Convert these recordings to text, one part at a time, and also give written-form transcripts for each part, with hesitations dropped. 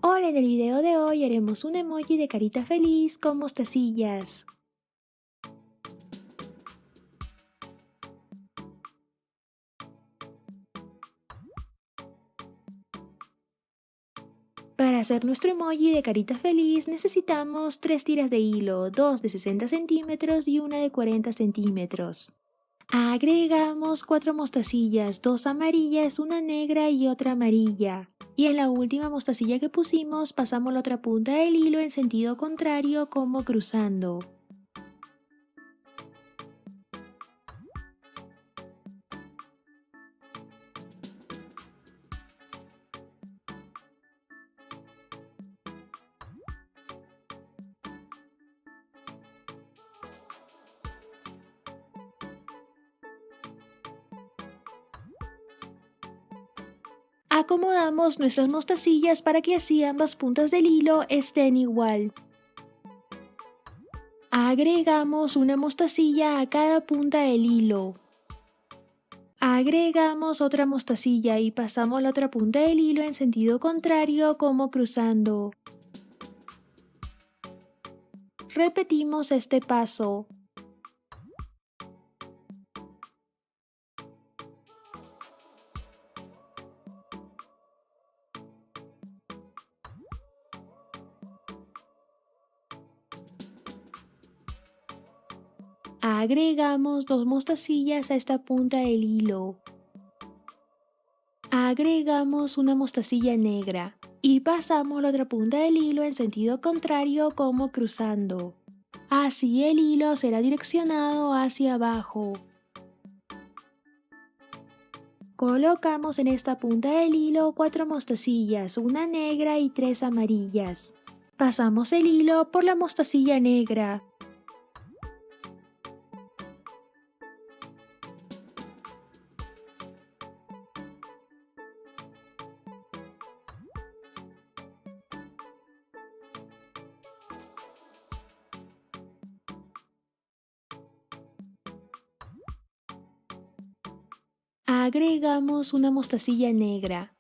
Hola, en el video de hoy haremos un emoji de carita feliz con mostacillas. Para hacer nuestro emoji de carita feliz necesitamos 3 tiras de hilo, 2 de 60 centímetros y una de 40 centímetros. Agregamos 4 mostacillas, 2 amarillas, una negra y otra amarilla. Y en la última mostacilla que pusimos pasamos la otra punta del hilo en sentido contrario como cruzando. Acomodamos nuestras mostacillas para que así ambas puntas del hilo estén igual. Agregamos una mostacilla a cada punta del hilo. Agregamos otra mostacilla y pasamos la otra punta del hilo en sentido contrario como cruzando. Repetimos este paso. Agregamos 2 mostacillas a esta punta del hilo. Agregamos una mostacilla negra y pasamos la otra punta del hilo en sentido contrario como cruzando. Así el hilo será direccionado hacia abajo. Colocamos en esta punta del hilo 4 mostacillas, una negra y 3 amarillas. Pasamos el hilo por la mostacilla negra. Agregamos una mostacilla negra.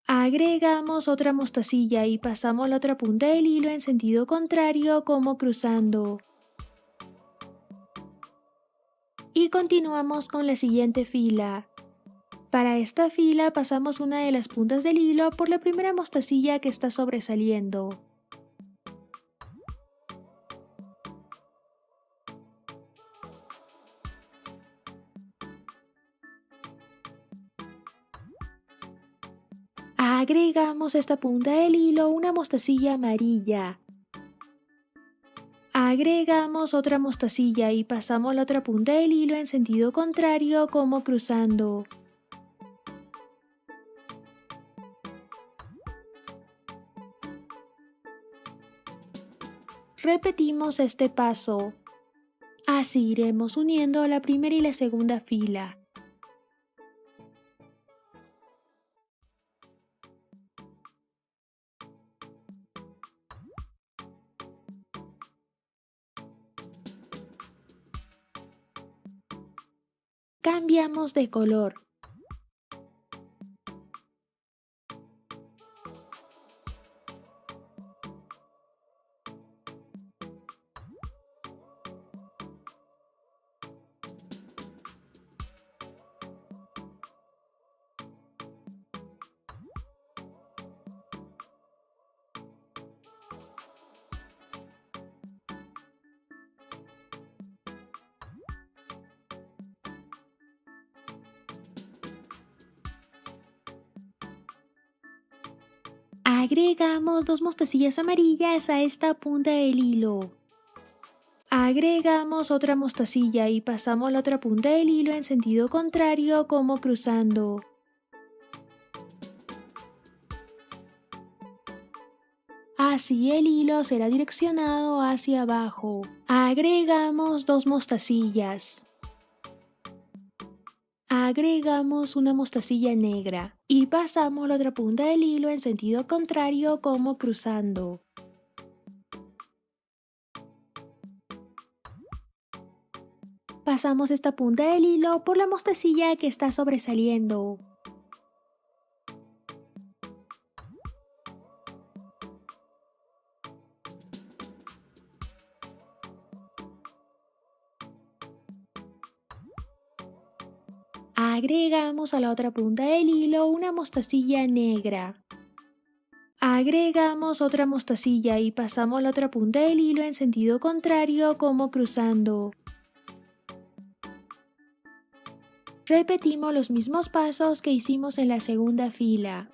Agregamos otra mostacilla y pasamos la otra punta del hilo en sentido contrario como cruzando. Y continuamos con la siguiente fila. Para esta fila pasamos una de las puntas del hilo por la primera mostacilla que está sobresaliendo. Agregamos a esta punta del hilo una mostacilla amarilla. Agregamos otra mostacilla y pasamos la otra punta del hilo en sentido contrario como cruzando. Repetimos este paso. Así iremos uniendo la primera y la segunda fila. Cambiamos de color. Agregamos 2 mostacillas amarillas a esta punta del hilo. Agregamos otra mostacilla y pasamos la otra punta del hilo en sentido contrario como cruzando. Así el hilo será direccionado hacia abajo. Agregamos 2 mostacillas. Agregamos una mostacilla negra y pasamos la otra punta del hilo en sentido contrario como cruzando. Pasamos esta punta del hilo por la mostacilla que está sobresaliendo. Agregamos a la otra punta del hilo una mostacilla negra. Agregamos otra mostacilla y pasamos la otra punta del hilo en sentido contrario como cruzando. Repetimos los mismos pasos que hicimos en la segunda fila.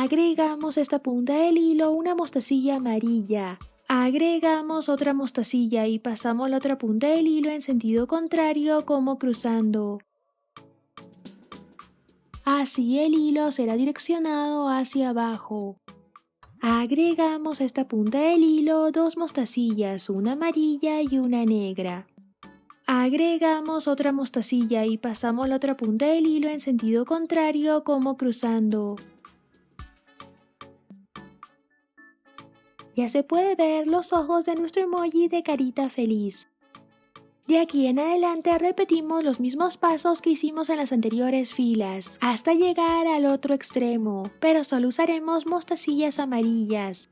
Agregamos a esta punta del hilo una mostacilla amarilla. Agregamos otra mostacilla y pasamos la otra punta del hilo en sentido contrario como cruzando. Así el hilo será direccionado hacia abajo. Agregamos a esta punta del hilo dos mostacillas, una amarilla y una negra. Agregamos otra mostacilla y pasamos la otra punta del hilo en sentido contrario como cruzando. Ya se puede ver los ojos de nuestro emoji de carita feliz. De aquí en adelante repetimos los mismos pasos que hicimos en las anteriores filas, hasta llegar al otro extremo, pero solo usaremos mostacillas amarillas.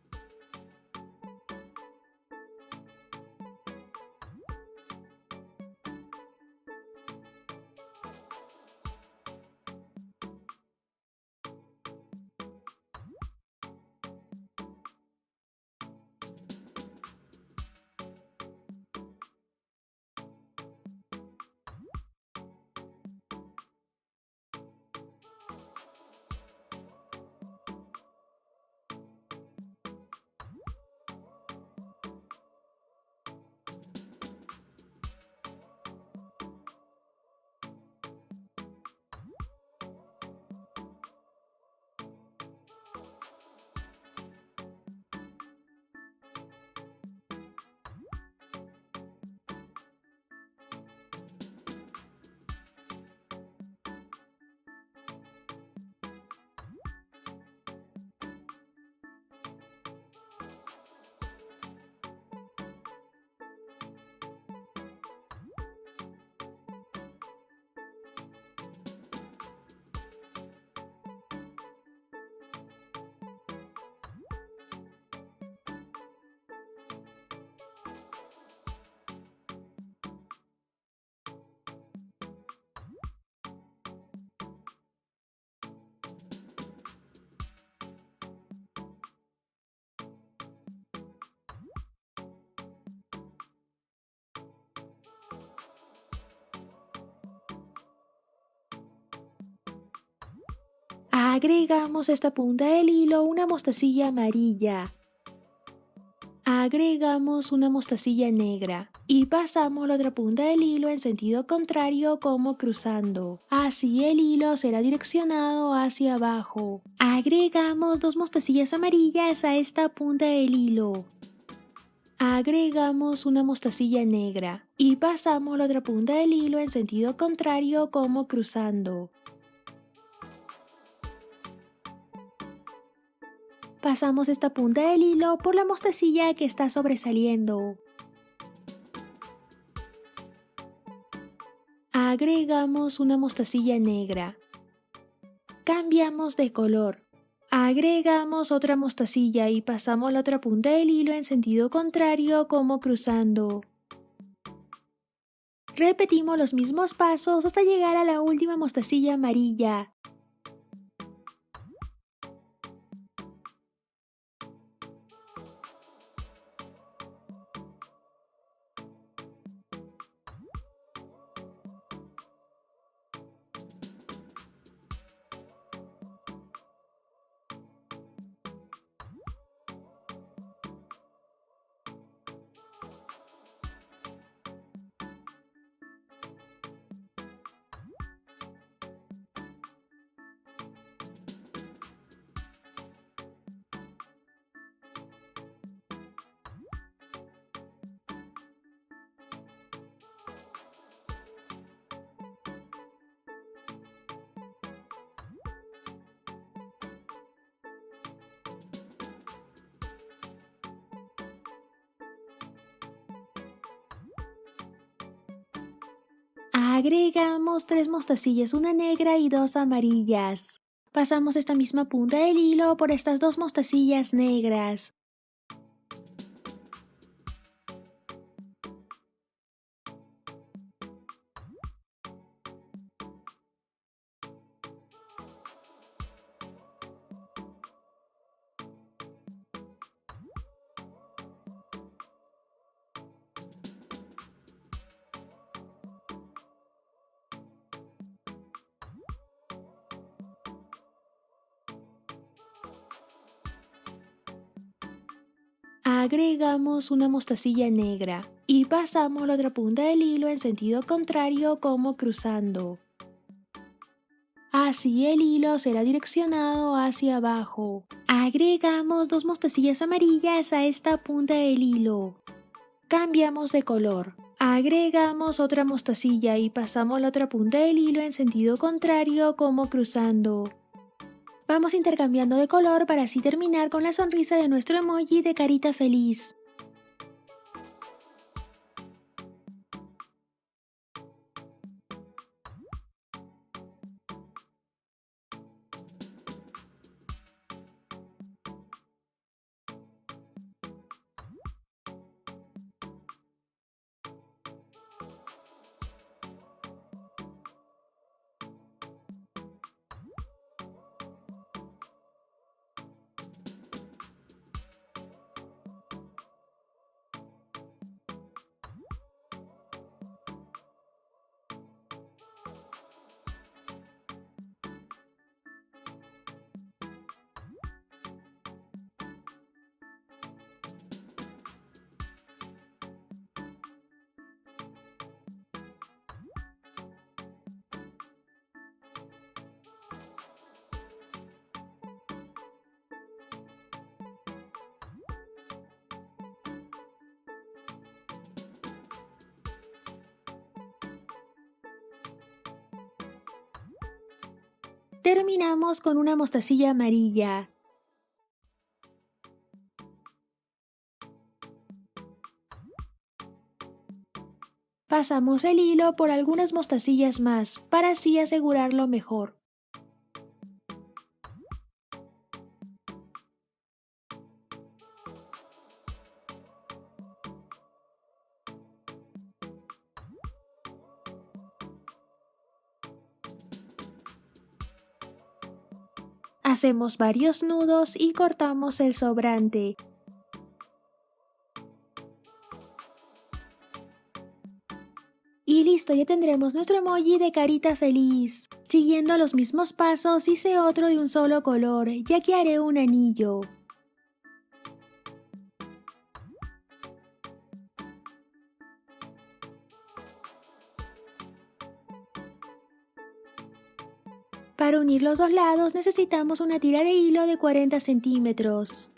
Agregamos a esta punta del hilo una mostacilla amarilla. Agregamos una mostacilla negra y pasamos la otra punta del hilo en sentido contrario como cruzando. Así el hilo será direccionado hacia abajo. Agregamos dos mostacillas amarillas a esta punta del hilo. Agregamos una mostacilla negra y pasamos la otra punta del hilo en sentido contrario como cruzando. Pasamos esta punta del hilo por la mostacilla que está sobresaliendo. Agregamos una mostacilla negra. Cambiamos de color. Agregamos otra mostacilla y pasamos la otra punta del hilo en sentido contrario como cruzando. Repetimos los mismos pasos hasta llegar a la última mostacilla amarilla. Agregamos 3 mostacillas, una negra y 2 amarillas. Pasamos esta misma punta del hilo por estas 2 mostacillas negras. Agregamos una mostacilla negra y pasamos la otra punta del hilo en sentido contrario como cruzando. Así el hilo será direccionado hacia abajo. Agregamos 2 mostacillas amarillas a esta punta del hilo. Cambiamos de color. Agregamos otra mostacilla y pasamos la otra punta del hilo en sentido contrario como cruzando. Vamos intercambiando de color para así terminar con la sonrisa de nuestro emoji de carita feliz. Terminamos con una mostacilla amarilla. Pasamos el hilo por algunas mostacillas más para así asegurarlo mejor. Hacemos varios nudos y cortamos el sobrante. Y listo, ya tendremos nuestro emoji de carita feliz. Siguiendo los mismos pasos hice otro de un solo color, ya que haré un anillo. Para unir los dos lados necesitamos una tira de hilo de 40 centímetros.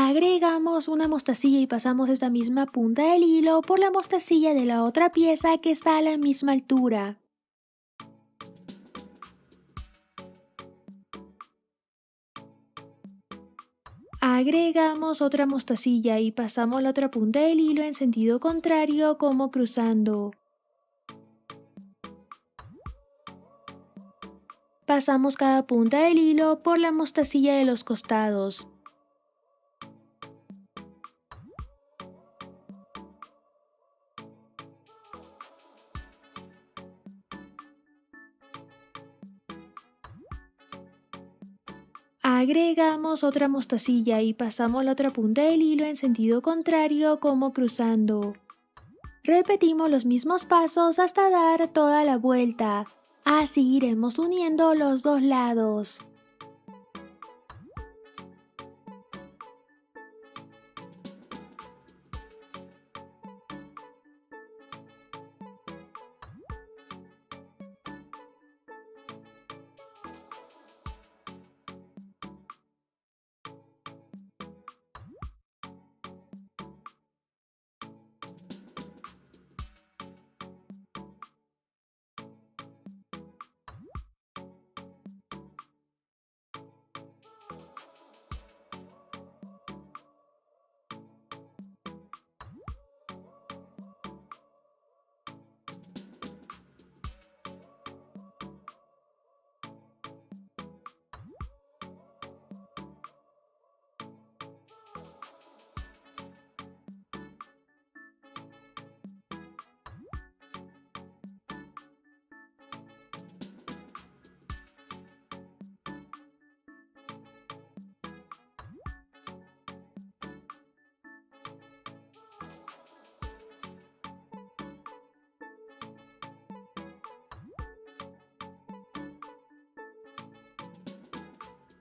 Agregamos una mostacilla y pasamos esta misma punta del hilo por la mostacilla de la otra pieza que está a la misma altura. Agregamos otra mostacilla y pasamos la otra punta del hilo en sentido contrario como cruzando. Pasamos cada punta del hilo por la mostacilla de los costados. Agregamos otra mostacilla y pasamos la otra punta del hilo en sentido contrario como cruzando. Repetimos los mismos pasos hasta dar toda la vuelta. Así iremos uniendo los dos lados.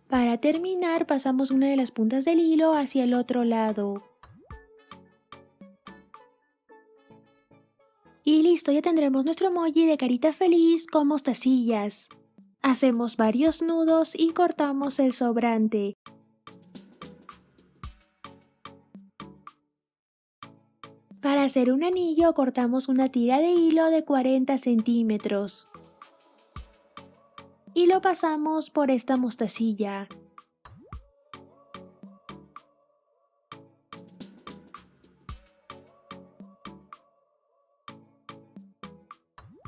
Para terminar, pasamos una de las puntas del hilo hacia el otro lado. Y listo, ya tendremos nuestro emoji de carita feliz con mostacillas. Hacemos varios nudos y cortamos el sobrante. Para hacer un anillo cortamos una tira de hilo de 40 centímetros. Y lo pasamos por esta mostacilla.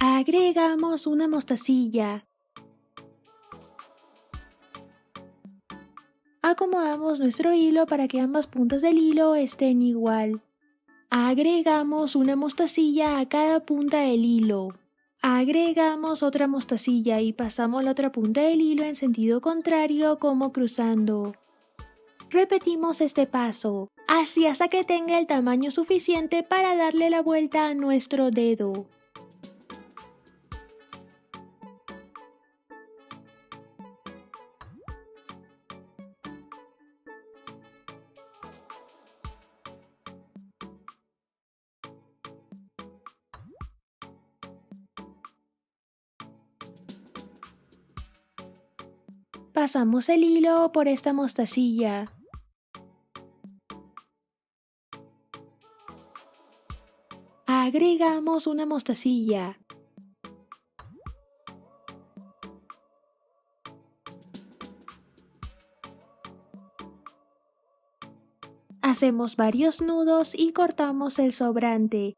Agregamos una mostacilla. Acomodamos nuestro hilo para que ambas puntas del hilo estén igual. Agregamos una mostacilla a cada punta del hilo. Agregamos otra mostacilla y pasamos la otra punta del hilo en sentido contrario como cruzando. Repetimos este paso, así hasta que tenga el tamaño suficiente para darle la vuelta a nuestro dedo. Pasamos el hilo por esta mostacilla. Agregamos una mostacilla. Hacemos varios nudos y cortamos el sobrante.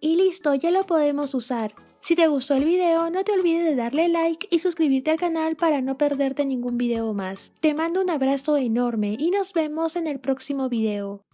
Y listo, ya lo podemos usar. Si te gustó el video, no te olvides de darle like y suscribirte al canal para no perderte ningún video más. Te mando un abrazo enorme y nos vemos en el próximo video.